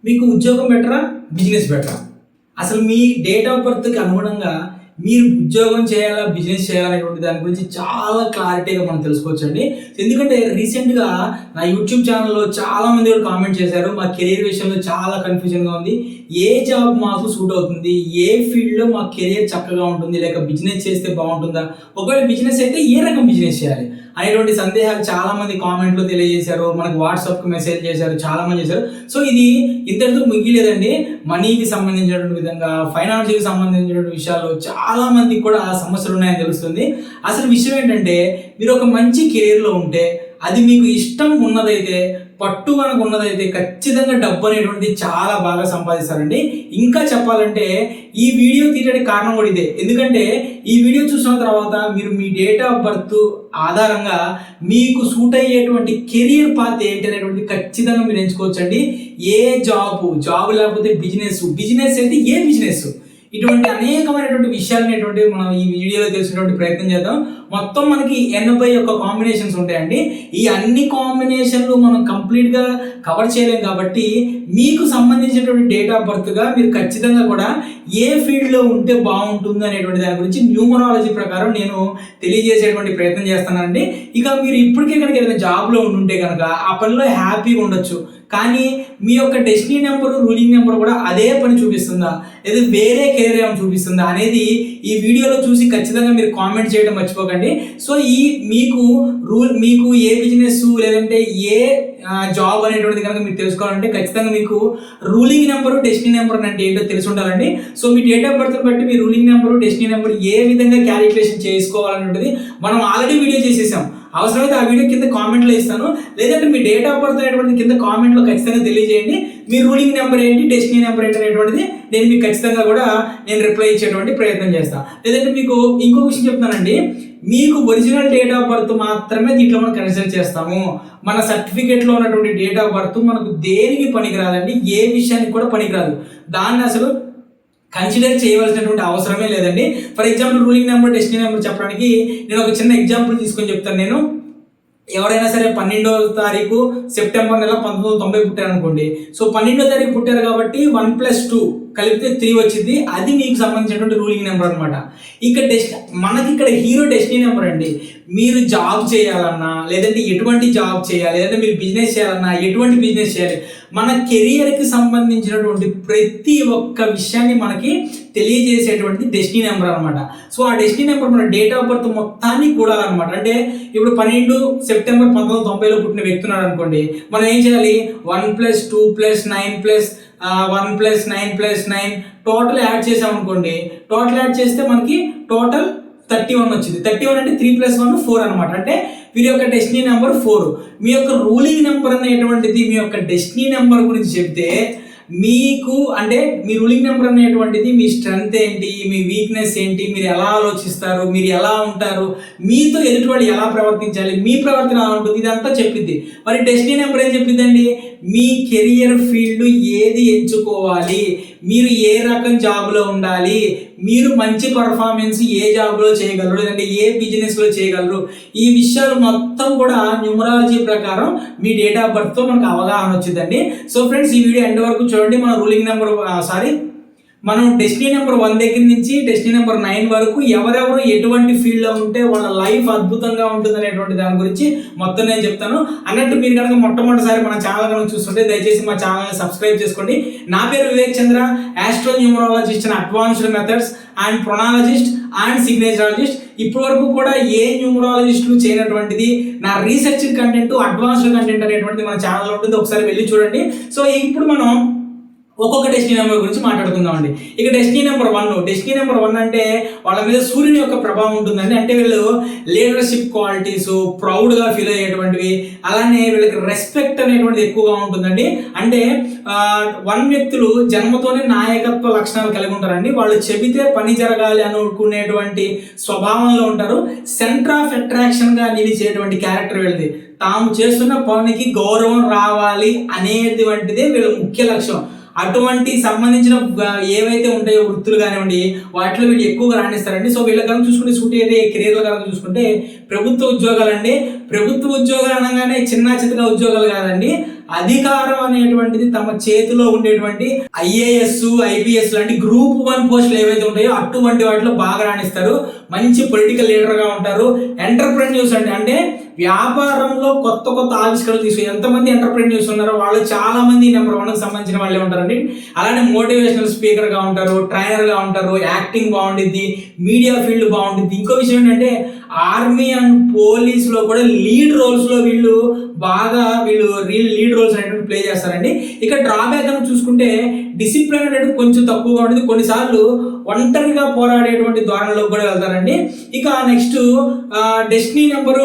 మీకు ఉద్యోగం బెటరా, బిజినెస్ బెటరా? అసలు మీ డేట్ ఆఫ్ బర్త్కి అనుగుణంగా మీరు ఉద్యోగం చేయాలా, బిజినెస్ చేయాలనేటువంటి దాని గురించి చాలా క్లారిటీగా మనం తెలుసుకోవచ్చండి. ఎందుకంటే రీసెంట్గా నా యూట్యూబ్ ఛానల్లో చాలామంది కూడా కామెంట్ చేశారు, మా కెరీర్ విషయంలో చాలా కన్ఫ్యూజన్గా ఉంది, ఏ జాబ్ మాకు సూట్ అవుతుంది, ఏ ఫీల్డ్లో మా కెరీర్ చక్కగా ఉంటుంది, లేక బిజినెస్ చేస్తే బాగుంటుందా, ఒకవేళ బిజినెస్ అయితే ఏ రకం బిజినెస్ చేయాలి అనేటువంటి సందేహాలు చాలామంది కామెంట్లో తెలియజేశారు, మనకు వాట్సాప్కి మెసేజ్ చేశారు, చాలామంది చేశారు. సో ఇది ఇంతటితో ముగిలేదండి. మనీకి సంబంధించినటువంటి విధంగా, ఫైనాన్షియల్కి సంబంధించినటువంటి విషయాల్లో చాలా మందికి కూడా సమస్యలు ఉన్నాయని తెలుస్తుంది. అసలు విషయం ఏంటంటే, మీరు ఒక మంచి కెరీర్లో ఉంటే, అది మీకు ఇష్టం ఉన్నదైతే, పట్టు మనకు ఉన్నదైతే ఖచ్చితంగా డబ్బు అనేటువంటిది చాలా బాగా సంపాదిస్తారండి. ఇంకా చెప్పాలంటే ఈ వీడియో తీయడానికి కారణం కూడా ఇదే. ఎందుకంటే ఈ వీడియో చూసిన తర్వాత మీరు మీ డేట్ ఆఫ్ బర్త్ ఆధారంగా మీకు సూట్ అయ్యేటువంటి కెరియర్ పాత్ ఏంటి అనేటువంటిది ఖచ్చితంగా మీరు ఎంచుకోవచ్చండి. ఏ జాబ్ లేకపోతే బిజినెస్ అయితే ఏ బిజినెస్, ఇటువంటి అనేకమైనటువంటి విషయాలు అనేటువంటివి మనం ఈ వీడియోలో తెలిసినటువంటి ప్రయత్నం చేద్దాం. మొత్తం మనకి 81 కాంబినేషన్స్ ఉంటాయండి. ఈ అన్ని కాంబినేషన్లు మనం కంప్లీట్గా కవర్ చేయలేం కాబట్టి మీకు సంబంధించినటువంటి డేట్ ఆఫ్ బర్త్గా మీరు ఖచ్చితంగా కూడా ఏ ఫీల్డ్లో ఉంటే బాగుంటుంది అనేటువంటి దాని గురించి న్యూమరాలజీ ప్రకారం నేను తెలియజేసేటువంటి ప్రయత్నం చేస్తానండి. ఇక మీరు ఇప్పటికే కనుక ఏదైనా జాబ్లో ఉంటే కనుక ఆ పనిలో హ్యాపీగా ఉండొచ్చు, కానీ మీ యొక్క డెస్టినీ నెంబర్, రూలింగ్ నెంబర్ కూడా అదే పని చూపిస్తుందా, లేదా వేరే కెరీర్ ఏమైనా చూపిస్తుందా అనేది ఈ వీడియోలో చూసి ఖచ్చితంగా మీరు కామెంట్ చేయడం మర్చిపోకండి. సో మీకు ఏ బిజినెస్ లేదంటే ఏ జాబ్ అనేటువంటిది కనుక మీరు తెలుసుకోవాలంటే ఖచ్చితంగా మీకు రూలింగ్ నెంబరు, డెస్టినీ నెంబర్ అంటే ఏంటో తెలిసి ఉండాలండి. So me date of birth బట్టి మీ రూలింగ్ నెంబరు, డెస్టినీ నెంబర్ ఏ విధంగా క్యాలిక్యులేషన్ చేసుకోవాలనేది మనం ఆల్రెడీ వీడియో చేసేసాం. అవసరమైతే ఆ వీడియో కింద కామెంట్లో ఇస్తాను, లేదంటే మీ డేట్ ఆఫ్ బర్త్ అనేటువంటిది కింద కామెంట్లో ఖచ్చితంగా తెలియజేయండి. మీ రూలింగ్ నెంబర్ ఏంటి, డెస్టినీ నెంబర్ ఏంటి అనేటువంటిది నేను మీకు ఖచ్చితంగా కూడా నేను రిప్లై ఇచ్చేటువంటి ప్రయత్నం చేస్తాను. లేదంటే మీకు ఇంకో విషయం చెప్తానండి, మీకు ఒరిజినల్ డేట్ ఆఫ్ బర్త్ మాత్రమే దీంట్లో మనం కన్సిడర్ చేస్తాము. మన సర్టిఫికేట్లో ఉన్నటువంటి డేట్ ఆఫ్ బర్త్ మనకు దేనికి పనికిరాదండి, ఏ విషయానికి కూడా పనికిరాదు. దాన్ని అసలు కన్సిడర్ చేయవలసినటువంటి అవసరమే లేదండి. For example ruling number, destiny number చెప్పడానికి నేను ఒక చిన్న ఎగ్జాంపుల్ తీసుకొని చెప్తాను. నేను ఎవరైనా సరే 12వ తారీఖు సెప్టెంబర్ నెల 1990 పుట్టారు అనుకోండి. సో 12వ తారీఖు పుట్టారు కాబట్టి 1+2 కలిపితే 3 వచ్చింది. అది మీకు సంబంధించినటువంటి రూలింగ్ నెంబర్ అనమాట. మనకి ఇక్కడ హీరో డెస్టినీ నెంబర్ అండి. మీరు జాబ్ చేయాలన్నా, లేదంటే ఎటువంటి జాబ్ చేయాలి, లేదంటే మీరు బిజినెస్ చేయాలన్నా ఎటువంటి బిజినెస్ చేయాలి, మన కెరియర్కి సంబంధించినటువంటి ప్రతి ఒక్క విషయాన్ని మనకి తెలియజేసేటువంటి డెస్టినీ నెంబర్ అనమాట. సో ఆ డెస్టినీ నెంబర్ మన డేట్ ఆఫ్ బర్త్ మొత్తాన్ని కూడాలన్నమాట. అంటే ఇప్పుడు 12 సెప్టెంబర్ 1990లో పుట్టిన వ్యక్తి ఉన్నాడు అనుకోండి, మనం ఏం చేయాలి, 1+2+9+1+9+9 టోటల్ యాడ్ చేసాం అనుకోండి. టోటల్ యాడ్ చేస్తే మనకి టోటల్ 31 వచ్చింది. 31 అంటే 3+1 4 అనమాట. అంటే వీరి యొక్క డెస్టినీ నెంబర్ 4. మీ యొక్క రూలింగ్ నెంబర్ అనేటువంటిది మీ యొక్క డెస్టినీ నెంబర్ గురించి చెప్తే, మీకు అంటే మీ రూలింగ్ నెంబర్ అనేటువంటిది మీ స్ట్రెంగ్త్ ఏంటి, మీ వీక్నెస్ ఏంటి, మీరు ఎలా ఆలోచిస్తారు, మీరు ఎలా ఉంటారు, మీతో ఎదుటి వాళ్ళు ఎలా ప్రవర్తించాలి, మీ ప్రవర్తన ఎలా ఉంటుంది, ఇదంతా చెప్పిద్ది. మరి డెస్టినీ నెంబర్ ఏం చెప్పిందండి, మీ కెరియర్ ఫీల్డ్ ఏది ఎంచుకోవాలి, మీరు ఏ రకం జాబ్లో ఉండాలి, మీరు మంచి పర్ఫార్మెన్స్ ఏ జాబ్లో చేయగలరు, లేదంటే ఏ బిజినెస్లో చేయగలరు, ఈ విషయాలు మొత్తం కూడా న్యూమరాలజీ ప్రకారం మీ డేట్ ఆఫ్ బర్త్తో మనకు అవగాహన వచ్చిందండి. సో ఫ్రెండ్స్, ఈ వీడియో ఎండ్ వరకు చూడండి. మన రూలింగ్ నెంబర్ మనం డెస్టినీ నెంబర్ 1 దగ్గర నుంచి డెస్టినీ నెంబర్ 9 వరకు ఎవరెవరు ఎటువంటి ఫీల్డ్లో ఉంటే వాళ్ళ లైఫ్ అద్భుతంగా ఉంటుంది అనేటువంటి దాని గురించి మొత్తం నేను చెప్తాను. అన్నట్టు మీరు కనుక మొట్టమొదటిసారి మన ఛానల్ కనుక చూస్తుంటే దయచేసి మా ఛానల్ని సబ్స్క్రైబ్ చేసుకోండి. నా పేరు Vivek Chandra, astro numerologist and advanced methods and phrenologist and signaturologist. ఇప్పటి వరకు కూడా ఏ న్యూమరాలజిస్టులు చేయనటువంటిది నా రీసెర్చ్ కంటెంట్, అడ్వాన్స్డ్ కంటెంట్ అనేటువంటిది మన ఛానల్లో ఉంటుంది, ఒకసారి వెళ్ళి చూడండి. సో ఇప్పుడు మనం ఒక్కొక్క డెస్టినీ నెంబర్ గురించి మాట్లాడుకుందామండి. ఇక డెస్టినీ నెంబర్ 1 అంటే వాళ్ళ మీద సూర్యుని యొక్క ప్రభావం ఉంటుందండి. అంటే వీళ్ళు లీడర్షిప్ క్వాలిటీస్, ప్రౌడ్గా ఫీల్ అయ్యేటువంటివి, అలానే వీళ్ళకి రెస్పెక్ట్ అనేటువంటిది ఎక్కువగా ఉంటుందండి. అంటే 1 వ్యక్తులు జన్మతోనే నాయకత్వ లక్షణాలు కలిగి ఉంటారండి. వాళ్ళు చెబితే పని జరగాలి అనుకునేటువంటి స్వభావంలో ఉంటారు. సెంటర్ ఆఫ్ అట్రాక్షన్గా నిలిచేటువంటి క్యారెక్టర్ వీళ్ళది. తాము చేస్తున్న పనికి గౌరవం రావాలి అనేది వంటిదే వీళ్ళ ముఖ్య లక్ష్యం. అటువంటి సంబంధించిన ఏవైతే ఉంటాయో వృత్తులు కానివ్వండి, వాటిలో వీళ్ళు ఎక్కువగా రాణిస్తారండి. సో వీళ్ళ కనుక చూసుకుంటే సూట్ అయ్యే కెరీర్లో కనుక చూసుకుంటే ప్రభుత్వ ఉద్యోగాలండి. ప్రభుత్వ ఉద్యోగాలు అనగానే చిన్న చితక ఉద్యోగాలు కాదండి, అధికారం అనేటువంటిది తమ చేతిలో ఉండేటువంటి ఐఏఎస్ ఐపీఎస్ లాంటి గ్రూప్ 1 పోస్టులు ఏవైతే ఉంటాయో అటువంటి వాటిలో బాగా రాణిస్తారు. మంచి పొలిటికల్ లీడర్ గా ఉంటారు. ఎంటర్ప్రెన్యూర్స్ అంటే వ్యాపారంలో కొత్త కొత్త ఆవిష్కరణలు తీసుకుని ఎంతమంది ఎంటర్ప్రెన్యూర్స్ ఉన్నారో వాళ్ళు చాలా మంది నెంబర్ 1 కి సంబంధించిన వాళ్ళే ఉంటారండి. అలానే మోటివేషనల్ స్పీకర్ గా ఉంటారు, ట్రైనర్ గా ఉంటారు, యాక్టింగ్ బాగుండిద్ది, మీడియా ఫీల్డ్ బాగుండిద్ది. ఇంకో విషయం ఏంటంటే ఆర్మీ అండ్ పోలీస్ లో కూడా లీడ్ రోల్స్ లో వీళ్ళు లీడ్ రోల్స్ అనేటువంటి ప్లే చేస్తారండి. ఇక డ్రాబ్యాక్ అని చూసుకుంటే డిసిప్లిన్ అనేది కొంచెం తక్కువగా ఉంటుంది. కొన్నిసార్లు ఒంటరిగా పోరాడేటువంటి ధోరణిలో కూడా వెళ్తారండి. ఇక నెక్స్ట్ డెస్టినీ నెంబర్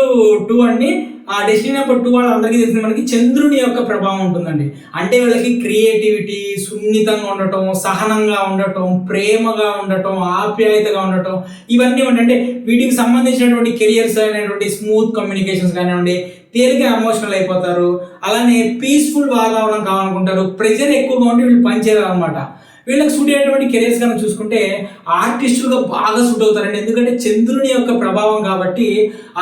2 అండి. ఆ డెస్టినీ నెంబర్ 2 వాళ్ళందరికీ తెలిసింది మనకి చంద్రుని యొక్క ప్రభావం ఉంటుందండి. అంటే వీళ్ళకి క్రియేటివిటీ, సున్నితంగా ఉండటం, సహనంగా ఉండటం, ప్రేమగా ఉండటం, ఆప్యాయతగా ఉండటం ఇవన్నీ అంటే వీటికి సంబంధించినటువంటి కెరియర్స్ అనేటువంటి స్మూత్ కమ్యూనికేషన్స్ కానివ్వండి, తేలిక ఎమోషనల్ అయిపోతారు. అలానే పీస్ఫుల్ వాతావరణం కావాలనుకుంటారు. ప్రెజర్ ఎక్కువగా ఉండి వీళ్ళు పనిచేయరు అనమాట. వీళ్ళకి సూట్ అయ్యేటువంటి కెరీర్స్ కనుక చూసుకుంటే ఆర్టిస్టులుగా బాగా సూట్ అవుతారండి. ఎందుకంటే చంద్రుని యొక్క ప్రభావం కాబట్టి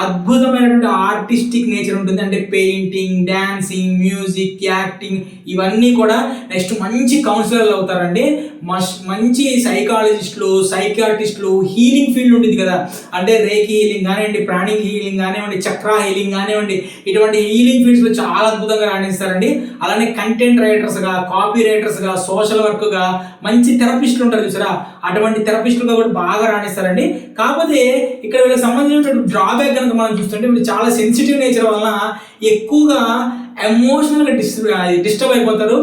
అద్భుతమైనటువంటి ఆర్టిస్టిక్ నేచర్ ఉంటుంది. అంటే పెయింటింగ్, డాన్సింగ్, మ్యూజిక్, యాక్టింగ్ ఇవన్నీ కూడా. నెక్స్ట్ మంచి కౌన్సిలర్లు అవుతారండి. మంచి సైకాలజిస్టులు, సైకియాట్రిస్టులు, హీలింగ్ ఫీల్డ్ ఉంటుంది కదా, అంటే రేకి హీలింగ్ కానివ్వండి, ప్రాణిక్ హీలింగ్ కానివ్వండి, చక్ర హీలింగ్ కానివ్వండి, ఇటువంటి హీలింగ్ ఫీల్డ్స్లో చాలా అద్భుతంగా రాణిస్తారండి. అలానే కంటెంట్ రైటర్స్గా, కాపీ రైటర్స్గా, సోషల్ వర్క్గా, మంచి థెరపిస్టులు ఉంటారు చూసారా, అటువంటి థెరపిస్టులుగా కూడా బాగా రాణిస్తారండి. కాకపోతే ఇక్కడ వీళ్ళకి సంబంధించిన డ్రాబ్యాక్ కనుక మనం చూస్తుంటే వీళ్ళు చాలా సెన్సిటివ్ నేచర్ వలన ఎక్కువగా ఎమోషనల్గా డిస్టర్బ్ అయిపోతారు,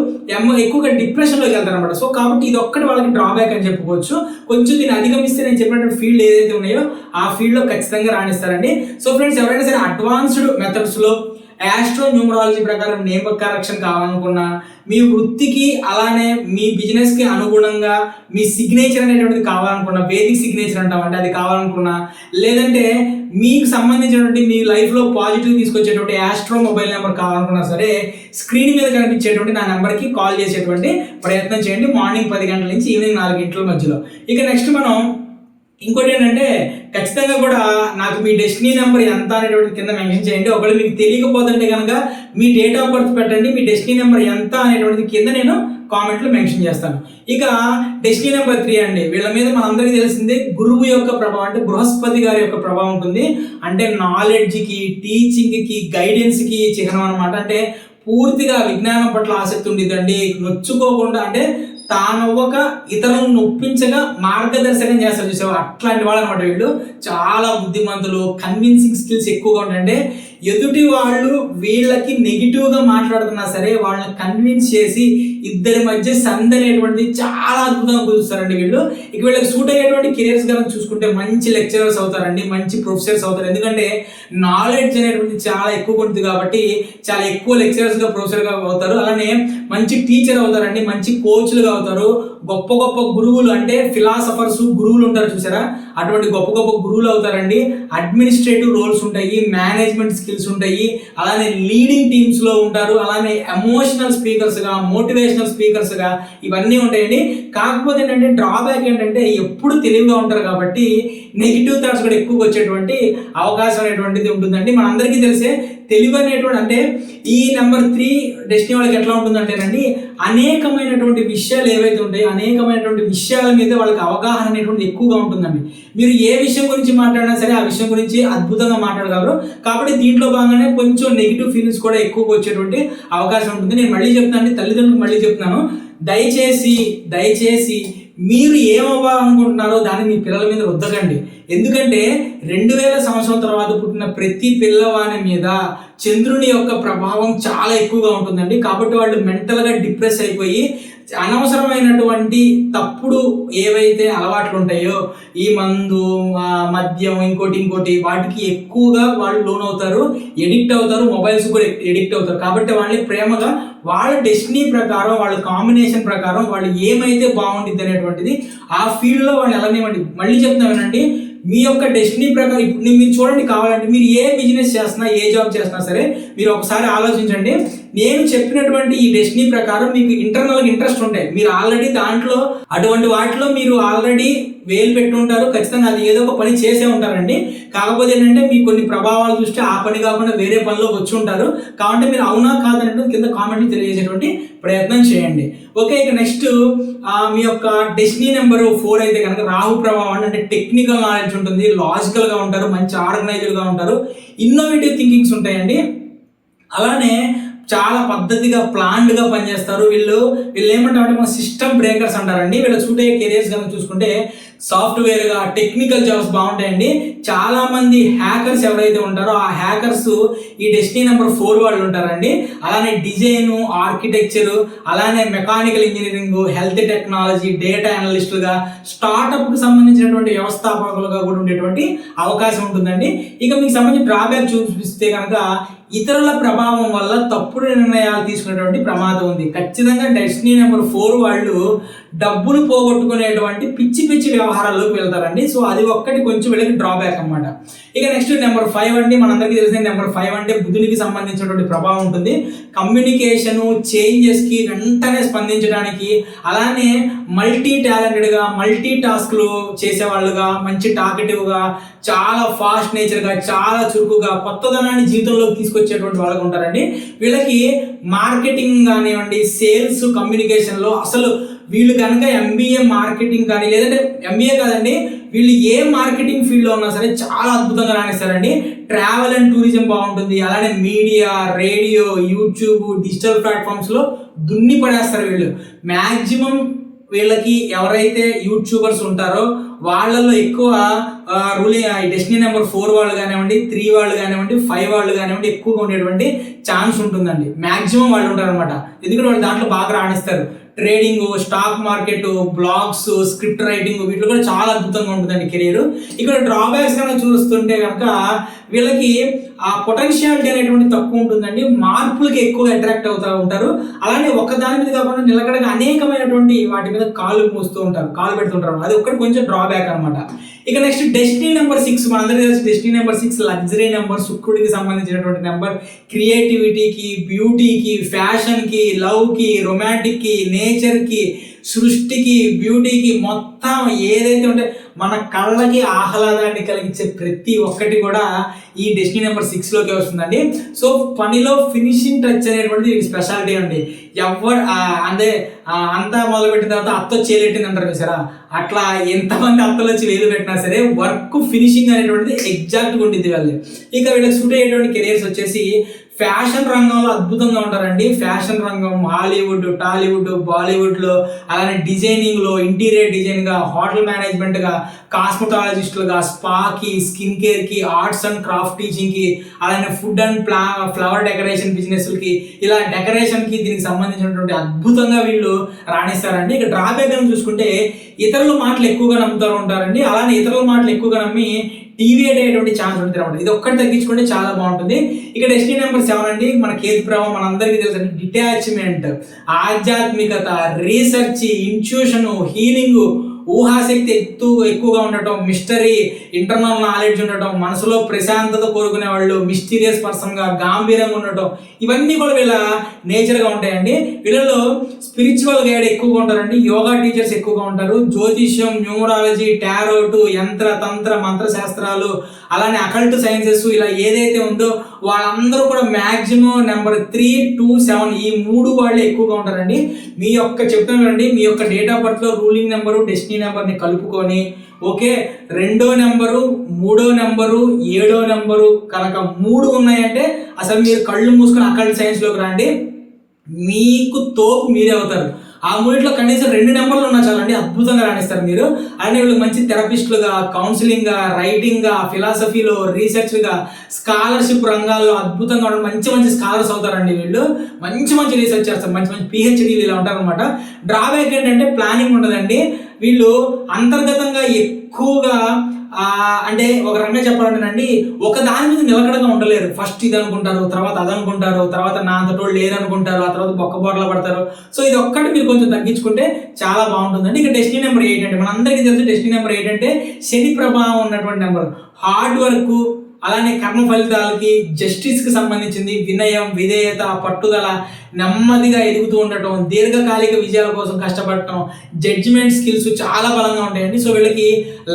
ఎక్కువగా డిప్రెషన్లోకి వెళ్తారు అనమాట. సో కాబట్టి ఇది ఒక్కటి వాళ్ళకి డ్రాబ్యాక్ అని చెప్పుకోవచ్చు. కొంచెం దీన్ని అధిగమిస్తే నేను చెప్పినటువంటి ఫీల్డ్ ఏదైతే ఉన్నాయో ఆ ఫీల్డ్లో ఖచ్చితంగా రాణిస్తారండి. సో ఫ్రెండ్స్, ఎవరైనా సరే అడ్వాన్స్డ్ మెథడ్స్లో యాస్ట్రో న్యూమరాలజీ ప్రకారం నేమ్ కరెక్షన్ కావాలనుకున్నా, మీ వృత్తికి అలానే మీ బిజినెస్కి అనుగుణంగా మీ సిగ్నేచర్ అనేటువంటిది కావాలనుకున్నా, వేదిక్ సిగ్నేచర్ అంటామంటే అది కావాలనుకున్నా, లేదంటే మీకు సంబంధించినటువంటి మీ లైఫ్లో పాజిటివ్ తీసుకొచ్చేటువంటి యాస్ట్రో మొబైల్ నెంబర్ కావాలనుకున్నా సరే స్క్రీన్ మీద కనిపించేటువంటి నా నెంబర్కి కాల్ చేసేటువంటి ప్రయత్నం చేయండి. మార్నింగ్ 10 గంటల నుంచి ఈవినింగ్ 4 గంటల మధ్యలో. ఇక నెక్స్ట్ మనం ఇంకోటి ఏంటంటే ఖచ్చితంగా కూడా నాకు మీ డెస్టినీ నెంబర్ ఎంత అనేటువంటి కింద మెన్షన్ చేయండి. ఒకవేళ మీకు తెలియకపోతుంటే కనుక మీ డేట్ ఆఫ్ బర్త్ పెట్టండి, మీ డెస్టినీ నెంబర్ ఎంత అనేటువంటిది కింద నేను కామెంట్లో మెన్షన్ చేస్తాను. ఇక డెస్టినీ నెంబర్ 3 అండి. వీళ్ళ మీద మనందరికీ తెలిసిందే గురువు యొక్క ప్రభావం, అంటే బృహస్పతి గారి యొక్క ప్రభావం ఉంటుంది. అంటే నాలెడ్జ్కి, టీచింగ్కి, గైడెన్స్కి చిహ్నం అనమాట. అంటే పూర్తిగా విజ్ఞానం పట్ల ఆసక్తి ఉండేదండి. నొచ్చుకోకుండా, అంటే తానవ్వక ఇతరులను నొప్పించగా మార్గదర్శనం చేస్తారు చూసావా, అట్లాంటి వాళ్ళు అనమాట వీళ్ళు. చాలా బుద్ధిమంతులు, కన్విన్సింగ్ స్కిల్స్ ఎక్కువగా ఉంటాయంటే ఎదుటి వాళ్ళు వీళ్ళకి నెగిటివ్గా మాట్లాడుతున్నా సరే వాళ్ళని కన్విన్స్ చేసి ఇద్దరి మధ్య సంధి అనేటువంటిది చాలా అద్భుతంగా కుదురుస్తారండి వీళ్ళు. ఇక వీళ్ళకి సూట్ అయ్యేటువంటి కెరియర్స్ కనుక చూసుకుంటే మంచి లెక్చరర్స్ అవుతారండి, మంచి ప్రొఫెసర్స్ అవుతారు. ఎందుకంటే నాలెడ్జ్ అనేటువంటిది చాలా ఎక్కువ ఉంటుంది కాబట్టి చాలా ఎక్కువ లెక్చరర్స్గా, ప్రొఫెసర్గా అవుతారు. అలానే మంచి టీచర్ అవుతారండి, మంచి కోచ్లుగా అవుతారు. గొప్ప గొప్ప గురువులు, అంటే ఫిలాసఫర్స్ గురువులు ఉంటారు చూసారా, అటువంటి గొప్ప గొప్ప గురువులు అవుతారండి. అడ్మినిస్ట్రేటివ్ రోల్స్ ఉంటాయి, మేనేజ్మెంట్ స్కిల్స్ ఉంటాయి, అలానే లీడింగ్ టీమ్స్ లో ఉంటారు, అలానే ఎమోషనల్ స్పీకర్స్ గా, మోటివేషనల్ స్పీకర్స్ గా ఇవన్నీ ఉంటాయండి. కాకపోతే ఏంటంటే డ్రాబ్యాక్ ఏంటంటే ఎప్పుడు తెలివిగా ఉంటారు కాబట్టి నెగిటివ్ థాట్స్ కూడా ఎక్కువగా వచ్చేటువంటి అవకాశం అనేటువంటిది ఉంటుందండి. మనందరికీ తెలిసే తెలివి అనేటువంటి, అంటే ఈ నెంబర్ 3 డెస్టినీ వాళ్ళకి ఎట్లా ఉంటుందంటేనండి అనేకమైనటువంటి విషయాలు ఏవైతే ఉంటాయో అనేకమైనటువంటి విషయాల మీద వాళ్ళకి అవగాహన అనేటువంటి ఎక్కువగా ఉంటుందండి. మీరు ఏ విషయం గురించి మాట్లాడినా సరే ఆ విషయం గురించి అద్భుతంగా మాట్లాడగలరు. కాబట్టి దీంట్లో భాగంగానే కొంచెం నెగిటివ్ ఫీలింగ్స్ కూడా ఎక్కువగా వచ్చేటువంటి అవకాశం ఉంటుంది. నేను మళ్ళీ చెప్తాను, తల్లిదండ్రులకు మళ్ళీ చెప్తున్నాను, దయచేసి మీరు ఏమవ్వాలనుకుంటున్నారో దాన్ని మీ పిల్లల మీద రుద్దకండి. ఎందుకంటే 2000 సంవత్సరం తర్వాత పుట్టిన ప్రతి పిల్లవాని మీద చంద్రుని యొక్క ప్రభావం చాలా ఎక్కువగా ఉంటుందండి. కాబట్టి వాళ్ళు మెంటల్గా డిప్రెస్ అయిపోయి అనవసరమైనటువంటి తప్పుడు ఏవైతే అలవాట్లు ఉంటాయో, ఈ మందు, మద్యం, ఇంకోటి వాటికి ఎక్కువగా వాళ్ళు లోన్ అవుతారు, ఎడిక్ట్ అవుతారు, మొబైల్స్ కూడా ఎడిక్ట్ అవుతారు. కాబట్టి వాళ్ళని ప్రేమగా వాళ్ళ డెస్టినీ ప్రకారం, వాళ్ళ కాంబినేషన్ ప్రకారం వాళ్ళు ఏమైతే బాగుంటుంది అనేటువంటిది ఆ ఫీల్డ్లో వాళ్ళు వెళ్ళనివ్వండి. మళ్ళీ చెప్తున్నానండి, మీ యొక్క డెస్టినీ ప్రకారం ఇప్పుడు మీరు చూడండి, కావాలంటే మీరు ఏ బిజినెస్ చేస్తున్నా, ఏ జాబ్ చేస్తున్నా సరే మీరు ఒకసారి ఆలోచించండి. నేను చెప్పినటువంటి ఈ డెస్టినీ ప్రకారం మీకు ఇంటర్నల్గా ఇంట్రెస్ట్ ఉంటాయి, మీరు ఆల్రెడీ దాంట్లో అటువంటి వాటిలో మీరు ఆల్రెడీ వేలు పెట్టి ఉంటారు, ఖచ్చితంగా అది ఏదో ఒక పని చేసే ఉంటారండి. కాకపోతే ఏంటంటే మీకు కొన్ని ప్రభావాలు చూస్తే ఆ పని కాకుండా వేరే పనిలోకి వచ్చి ఉంటారు. కాబట్టి మీరు అవునా కాదనేది కింద కామెంట్లు తెలియజేసేటువంటి ప్రయత్నం చేయండి. ఓకే, ఇక నెక్స్ట్ మీ యొక్క డెస్టినీ నెంబర్ 4 అయితే కనుక రాహు ప్రభావం అంటే టెక్నికల్ నాలెడ్జ్ ఉంటుంది, లాజికల్గా ఉంటారు, మంచి ఆర్గనైజ్డ్గా ఉంటారు, ఇన్నోవేటివ్ థింకింగ్స్ ఉంటాయండి. అలానే చాలా పద్ధతిగా ప్లాన్డ్గా పనిచేస్తారు. వీళ్ళు ఏమంటారంటే మన సిస్టమ్ బ్రేకర్స్ అంటారండి. వీళ్ళు సూట్ అయ్యే కెరియర్స్ కనుక చూసుకుంటే సాఫ్ట్వేర్గా టెక్నికల్ జాబ్స్ బాగుంటాయండి. చాలా మంది హ్యాకర్స్ ఎవరైతే ఉంటారో ఆ హ్యాకర్స్ ఈ డెస్టినీ నెంబర్ 4 వాళ్ళు ఉంటారండి. అలానే డిజైన్, ఆర్కిటెక్చర్, అలానే mechanical engineering, health technology, data అనలిస్టులుగా, స్టార్టప్కి సంబంధించినటువంటి వ్యవస్థాపకులుగా కూడా ఉండేటువంటి అవకాశం ఉంటుందండి. ఇక మీకు సంబంధించిన డ్రాబ్యాక్ చూపిస్తే కనుక ఇతరుల ప్రభావం వల్ల తప్పుడు నిర్ణయాలు తీసుకునేటువంటి ప్రమాదం ఉంది. ఖచ్చితంగా డెస్టినీ నెంబర్ 4 వాళ్ళు డబ్బులు పోగొట్టుకునేటువంటి పిచ్చి పిచ్చి వ్యవహారాల్లోకి వెళ్తారండి. సో అది ఒక్కటి కొంచెం వీళ్ళకి డ్రాబ్యాక్ అనమాట. ఇక నెక్స్ట్ నెంబర్ 5 అండి. మనందరికీ తెలిసిన నెంబర్ 5 అంటే బుధునికి సంబంధించినటువంటి ప్రభావం ఉంటుంది. కమ్యూనికేషను, చేంజెస్కి వెంటనే స్పందించడానికి, అలానే మల్టీ టాలెంటెడ్గా, మల్టీ టాస్క్లు చేసేవాళ్ళుగా, మంచి టాకెటివ్గా, చాలా ఫాస్ట్ నేచర్గా, చాలా చురుకుగా, కొత్తదనాన్ని జీవితంలోకి తీసుకొచ్చేటువంటి వాళ్ళకు ఉంటారండి. వీళ్ళకి మార్కెటింగ్ కానివ్వండి, సేల్స్, కమ్యూనికేషన్లో అసలు వీళ్ళు కనుక ఎంబీఏ మార్కెటింగ్ కానీ, లేదంటే ఎంబీఏ కాదండి, వీళ్ళు ఏ మార్కెటింగ్ ఫీల్డ్లో ఉన్నా సరే చాలా అద్భుతంగా రాణిస్తారండి. ట్రావెల్ అండ్ టూరిజం బాగుంటుంది, అలానే మీడియా, రేడియో, యూట్యూబ్, డిజిటల్ ప్లాట్ఫామ్స్లో దున్ని పడేస్తారు వీళ్ళు. మ్యాక్సిమం వీళ్ళకి ఎవరైతే యూట్యూబర్స్ ఉంటారో వాళ్ళల్లో ఎక్కువ డెస్టినీ నెంబర్ 4 వాళ్ళు కానివ్వండి, 3 వాళ్ళు కానివ్వండి, 5 వాళ్ళు కానివ్వండి ఎక్కువగా ఉండేటువంటి ఛాన్స్ ఉంటుందండి. మ్యాక్సిమం వాళ్ళు ఉంటారు అనమాట. ఎందుకంటే వాళ్ళు దాంట్లో బాగా రాణిస్తారు. Trading, stock market, blogs, script writing, వీటిలో కూడా చాలా అద్భుతంగా ఉంటుందండి కెరీర్. ఇక్కడ డ్రాబ్యాక్స్ కనుక చూస్తుంటే కనుక వీళ్ళకి ఆ పొటెన్షియాలిటీ అనేటువంటి తక్కువ ఉంటుందండి. మార్పులకి ఎక్కువగా అట్రాక్ట్ అవుతూ ఉంటారు. అలానే ఒకదాని మీద కాకుండా నిలకడగా అనేకమైనటువంటి వాటి మీద కాలు పెడుతుంటారు. అది ఒక్కటి కొంచెం డ్రాబ్యాక్ అనమాట. ఇక నెక్స్ట్ డెస్టినీ నెంబర్ 6. మనందరికీ తెలిసి డెస్టినీ నెంబర్ 6 లగ్జరీ నెంబర్, శుక్రుడికి సంబంధించినటువంటి నెంబర్. క్రియేటివిటీకి, బ్యూటీకి, ఫ్యాషన్కి, లవ్కి, రొమాంటిక్కి, నేచర్కి, సృష్టికి, బ్యూటీకి, మొత్తం ఏదైతే ఉంటే మన కళ్ళకి ఆహ్లాదాన్ని కలిగించే ప్రతి ఒక్కటి కూడా ఈ డెస్టినీ నెంబర్ 6లోకి వస్తుందండి. సో పనిలో ఫినిషింగ్ టచ్ అనేటువంటిది స్పెషాలిటీ అండి. అంటే అంతా మొదలు పెట్టిన తర్వాత అత్త చేలెట్టింది అంటారు చూసారా, అట్లా ఎంతమంది అత్తలు వచ్చి వేలు పెట్టినా సరే వర్క్ ఫినిషింగ్ అనేటువంటిది ఎగ్జాక్ట్గా ఉంటుంది వాళ్ళు. ఇక వీళ్ళకి సూట్ అయ్యేటువంటి కెరియర్స్ వచ్చేసి ఫ్యాషన్ రంగంలో అద్భుతంగా ఉంటారండి. ఫ్యాషన్ రంగం, హాలీవుడ్, టాలీవుడ్, బాలీవుడ్లో, అలానే డిజైనింగ్లో, ఇంటీరియర్ డిజైన్గా, హోటల్ మేనేజ్మెంట్గా, కాస్మెటాలజిస్టులుగా, స్పాకి, స్కిన్ కేర్కి, ఆర్ట్స్ అండ్ క్రాఫ్ట్ టీచింగ్కి, అలానే ఫుడ్ అండ్ ఫ్లవర్ డెకరేషన్ బిజినెస్లకి, ఇలా డెకరేషన్కి దీనికి సంబంధించినటువంటి అద్భుతంగా వీళ్ళు రాణిస్తారండి. ఇక డ్రాబ్యాక్ అని చూసుకుంటే ఇతరుల మాటలు ఎక్కువగా నమ్ముతూ ఉంటారండి. అలానే ఇతరుల మాటలు ఎక్కువగా నమ్మి డీవియేట్ అయ్యేటువంటి ఛాన్స్ ఉంటుంది అనమాట. ఇది ఒక్కటి తగ్గించుకుంటే చాలా బాగుంటుంది. ఇక డెస్టినీ నెంబర్ 7 అండి. మన కేతు ప్రభావం మనందరికీ తెలుసు. డిటాచ్మెంట్, ఆధ్యాత్మికత, రీసెర్చ్, ఇంట్యూషన్, హీలింగ్, ఊహాశక్తి ఎక్కువగా ఉండటం, మిస్టరీ, ఇంటర్నల్ నాలెడ్జ్ ఉండటం, మనసులో ప్రశాంతత కోరుకునే వాళ్ళు, మిస్టీరియస్ పర్సన్గా, గాంభీర్యంగా ఉండటం, ఇవన్నీ కూడా వీళ్ళ నేచర్గా ఉంటాయండి. వీళ్ళలో స్పిరిచువల్ గైడ్ ఎక్కువగా ఉంటారండి. యోగా టీచర్స్ ఎక్కువగా ఉంటారు. జ్యోతిష్యం, న్యూమరాలజీ, టారోట్, యంత్ర, తంత్ర, మంత్రశాస్త్రాలు, అలానే అకల్ట్ సైన్సెస్, ఇలా ఏదైతే ఉందో వాళ్ళందరూ కూడా మ్యాక్సిమం నెంబర్ 3 to 7 ఈ 3 వాళ్ళే ఎక్కువగా ఉంటారండి. మీ యొక్క చెప్తానండి, మీ యొక్క డేట్ ఆఫ్ బర్త్లో రూలింగ్ నెంబరు, డెస్టినీ నెంబర్ని కలుపుకొని, ఓకే, 2వ నెంబరు, 3వ నెంబరు, 7వ నెంబరు కనుక 3 ఉన్నాయంటే అసలు మీరు కళ్ళు మూసుకొని అకల్ట్ సైన్స్లోకి రండి, మీకు తోపు మీరే అవుతారు. ఆ మూడిట్లో కనీసం 2 నెంబర్లు ఉన్నా చాలండి, అద్భుతంగా రాణిస్తారు మీరు. అలానే వీళ్ళు మంచి థెరపిస్టులుగా, కౌన్సిలింగ్గా, రైటింగ్గా, ఫిలాసఫీలో, రీసెర్చ్గా, స్కాలర్షిప్ రంగాల్లో అద్భుతంగా మంచి మంచి స్కాలర్స్ అవుతారండి. వీళ్ళు మంచి రీసెర్చ్ చేస్తారు, మంచి పిహెచ్డీలు ఇలా ఉంటారనమాట. డ్రాబ్యాక్ ఏంటంటే ప్లానింగ్ ఉండదండి. వీళ్ళు అంతర్గతంగా ఎక్కువగా అంటే ఒక రకంగా చెప్పాలంటేనండి, ఒక దాని మీద నిలకడగా ఉండలేరు. ఫస్ట్ ఇది అనుకుంటారు, తర్వాత అది అనుకుంటారు, తర్వాత నా అంతటోళ్ళు లేరు అనుకుంటారు, ఆ తర్వాత బొక్కబోట్ల పడతారు. సో ఇది ఒక్కటి మీరు కొంచెం తగ్గించుకుంటే చాలా బాగుంటుందండి. ఇక డెస్టినీ నెంబర్ 8 అంటే మనందరికీ తెలుసు, డెస్టినీ నెంబర్ 8 అంటే శని ప్రభావం ఉన్నటువంటి నెంబర్. హార్డ్ వర్క్, అలానే కర్మ ఫలితాలకి, జస్టిస్కి సంబంధించింది, వినయం, విధేయత, పట్టుదల, నెమ్మదిగా ఎదుగుతూ ఉండటం, దీర్ఘకాలిక విజయాల కోసం కష్టపడటం, జడ్జిమెంట్ స్కిల్స్ చాలా బలంగా ఉంటాయండి. సో వీళ్ళకి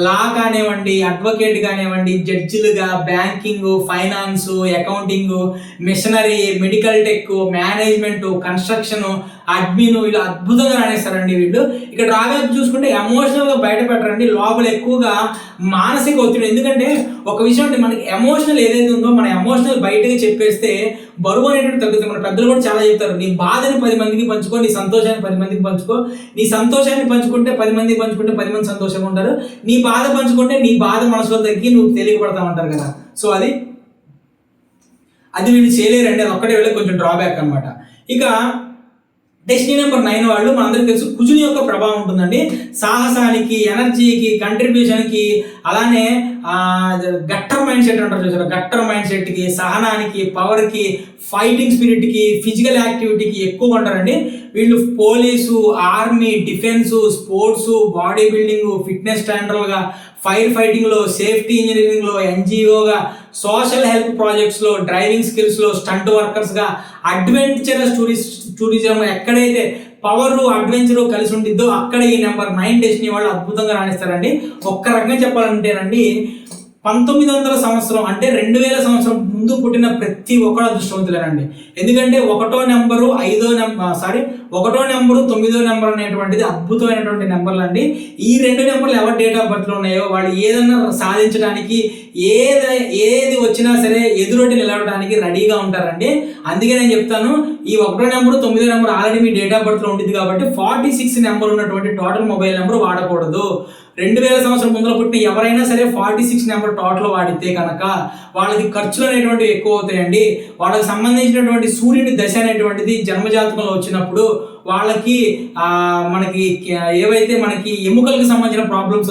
లా కానివ్వండి, అడ్వకేట్ కానివ్వండి, జడ్జిలుగా, banking, finance, accounting, machinery, medical tech, management, construction, admin, వీళ్ళు అద్భుతంగా రాణిస్తారండి. వీళ్ళు ఇక్కడ డ్రాబ్యాక్ చూసుకుంటే ఎమోషనల్గా బయట పెట్టరండి, లోపల ఎక్కువగా మానసిక ఒత్తిడి. ఎందుకంటే ఒక విషయం అంటే మనకి ఎమోషనల్ ఏదైతే ఉందో మన ఎమోషనల్ బయటగా చెప్పేస్తే బరువు అనేటువంటి తగ్గుతుంది. మన పెద్దలు కూడా చాలా చెప్తారు, నీ బాధని 10 మందికి పంచుకో, నీ సంతోషాన్ని 10 మందికి పంచుకో. నీ సంతోషాన్ని పంచుకుంటే 10 మందికి పంచుకుంటే 10 మంది సంతోషంగా ఉంటారు. నీ బాధ పంచుకుంటే నీ బాధ మనసులో తగ్గి నువ్వు తేలికపడతా ఉంటారు కదా. సో అది వీళ్ళు చేయలేరండి. అది ఒక్కటే వీళ్ళకి కొంచెం డ్రాబ్యాక్ అనమాట. ఇక డెస్టినీ నెంబర్ 9 వాళ్ళు మనందరికీ తెలుసు కుజుని యొక్క ప్రభావం ఉంటుందండి. సాహసానికి, ఎనర్జీకి, కంట్రిబ్యూషన్కి, అలానే గట్టర్ మైండ్ సెట్ అంటారు చూసారు, గట్టర్ మైండ్ సెట్కి, సహనానికి, పవర్కి, ఫైటింగ్ స్పిరిట్కి, ఫిజికల్ యాక్టివిటీకి ఎక్కువగా ఉంటారండి. వీళ్ళు police, army, defence, sports, body building, fitness ట్రైనర్లుగా, ఫైర్ ఫైటింగ్లో, సేఫ్టీ ఇంజనీరింగ్లో, ఎన్జిఓగా, సోషల్ హెల్ప్ ప్రాజెక్ట్స్లో, డ్రైవింగ్ స్కిల్స్లో, స్టంట్ వర్కర్స్గా, అడ్వెంచరస్ టూరిజం ఎక్కడైతే పవర్ అడ్వెంచర్ కలిసి ఉంటుందో అక్కడ ఈ నెంబర్ 9 డెస్టినీ వాళ్ళు అద్భుతంగా రాణిస్తారండి. ఒక్క రకంగా చెప్పాలంటేనండి 1900 సంవత్సరం అంటే 2000 సంవత్సరం ముందు పుట్టిన ప్రతి ఒక్కరు అదృష్టవంతులేనండి. ఎందుకంటే 1వ నెంబరు 9వ నెంబర్ అనేటువంటిది అద్భుతమైనటువంటి నెంబర్లు అండి. ఈ 2 నెంబర్లు ఎవరి డేట్ ఆఫ్ బర్త్లో ఉన్నాయో వాళ్ళు ఏదన్నా సాధించడానికి, ఏది వచ్చినా సరే ఎదురొడ్డి నిలవడానికి రెడీగా ఉంటారండి. అందుకే నేను చెప్తాను, ఈ 1వ నెంబరు 9వ నెంబర్ ఆల్రెడీ మీ డేట్ ఆఫ్ బర్త్లో ఉంటుంది కాబట్టి 46 నెంబర్ ఉన్నటువంటి టోటల్ మొబైల్ నెంబర్ వాడకూడదు. 2000 సంవత్సరం ముందర పుట్టిన ఎవరైనా సరే 46 నెంబర్ టోటల్ వాడితే కనుక వాళ్ళకి ఖర్చులు అనేటువంటివి ఎక్కువ అవుతాయండి. వాళ్ళకి సంబంధించినటువంటి సూర్యుడి దశ అనేటువంటిది జన్మజాతకంలో వచ్చినప్పుడు వాళ్ళకి మనకి ఏవైతే మనకి ఎముకలకు సంబంధించిన ప్రాబ్లమ్స్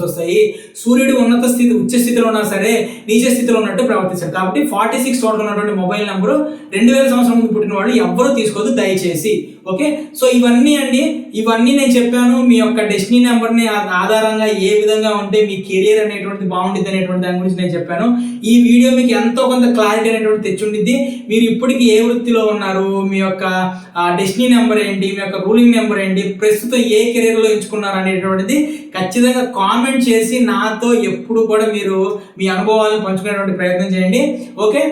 వస్తాయి. సూర్యుడు ఉన్నత స్థితి, ఉచ్చ స్థితిలో ఉన్నా సరే నీచ స్థితిలో ఉన్నట్టు ప్రవర్తిస్తారు. కాబట్టి 46 టోటల్ ఉన్నటువంటి మొబైల్ నెంబరు 2000 సంవత్సరం ముందు పుట్టిన వాళ్ళు ఎవ్వరూ తీసుకోవద్దు దయచేసి. ఓకే, సో ఇవన్నీ నేను చెప్పాను. మీ యొక్క డెస్టినీ నెంబర్ని ఆధారంగా ఏ విధంగా ఉంటే మీ కెరియర్ అనేటువంటిది బాగుంటుంది అనేటువంటి దాని గురించి నేను చెప్పాను. ఈ వీడియో మీకు ఎంతో కొంత క్లారిటీ అనేటువంటి తెచ్చుండిద్ది. మీరు ఇప్పటికి ఏ వృత్తిలో ఉన్నారు, మీ యొక్క డెస్టినీ నెంబర్ ఏంటి, మీ యొక్క రూలింగ్ నెంబర్ ఏంటి, ప్రస్తుతం ఏ కెరీర్లో ఎంచుకున్నారు అనేటువంటిది ఖచ్చితంగా కామెంట్ చేసి నాతో ఎప్పుడు కూడా మీరు మీ అనుభవాలను పంచుకునేటువంటి ప్రయత్నం చేయండి. ఓకే,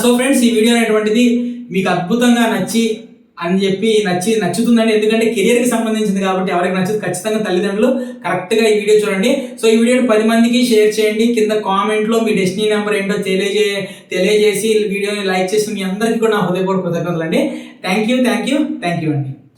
సో ఫ్రెండ్స్, ఈ వీడియో అనేటువంటిది మీకు అద్భుతంగా నచ్చుతుందండి. ఎందుకంటే కెరియర్కి సంబంధించింది కాబట్టి ఎవరికి నచ్చదు. ఖచ్చితంగా తల్లిదండ్రులు కరెక్ట్గా ఈ వీడియో చూడండి. సో ఈ వీడియోని 10 మందికి షేర్ చేయండి. కింద కామెంట్లో మీ డెస్టినీ నెంబర్ ఏంటో తెలియజేసి వీడియోని లైక్ చేసి మీ అందరికీ కూడా నా హృదయపూర్వక కృతజ్ఞతలు అండి. థ్యాంక్ యూ అండి.